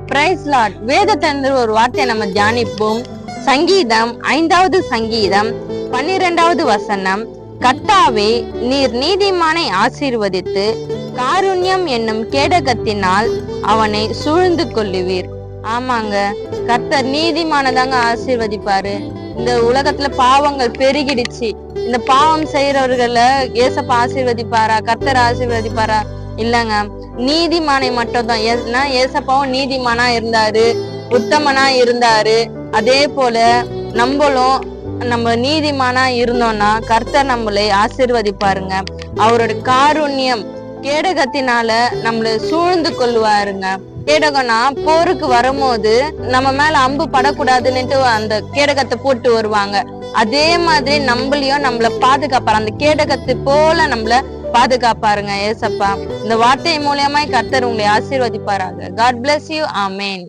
Price Lord. வேதத்திலிருந்து ஒரு வார்த்தையை நம்ம தியானிப்போம். சங்கீதம் 5வது சங்கீதம் 12வது வசனம். கர்த்தாவே, நீர் நீதிமானை ஆசீர்வதித்து காருண்யம் என்னும் கேடகத்தினால் அவனை சூழ்ந்து கொள்ளுவீர். ஆமாங்க, கர்த்தர் நீதிமானதாங்க ஆசீர்வதிப்பாரு. இந்த உலகத்துல பாவங்கள் பெருகிடுச்சு. இந்த பாவம் செய்யறவர்களை ஏசப்பா ஆசீர்வதிப்பாரா? கர்த்தர் ஆசீர்வதிப்பாரா? இல்லங்க, நீதிமானை மட்டும் தான். ஏன்னா ஏசப்பாவும் நீதிமானா இருந்தாரு, உத்தமனா இருந்தாரு. அதே போல நம்மளும் நம்ம நீதிமானா இருந்தோம்னா கர்த்தர் நம்மளை ஆசீர்வதிப்பாருங்க. அவரோட காருண்யம் கேடகத்தினால நம்மள சூழ்ந்து கொள்வாருங்க. கேடகம்னா போருக்கு வரும்போது நம்ம மேல அம்பு படக்கூடாதுன்னுட்டு அந்த கேடகத்தை போட்டு வருவாங்க. அதே மாதிரி நம்மளையும் நம்மள பாதுகாப்பாரு. அந்த கேடகத்தை போல நம்மள பாதுகாப்பாருங்க ஏசப்பா. இந்த வார்த்தை மூலியமாய் கர்த்தர் உங்களை ஆசீர்வதிப்பாராக. God bless you. Amen.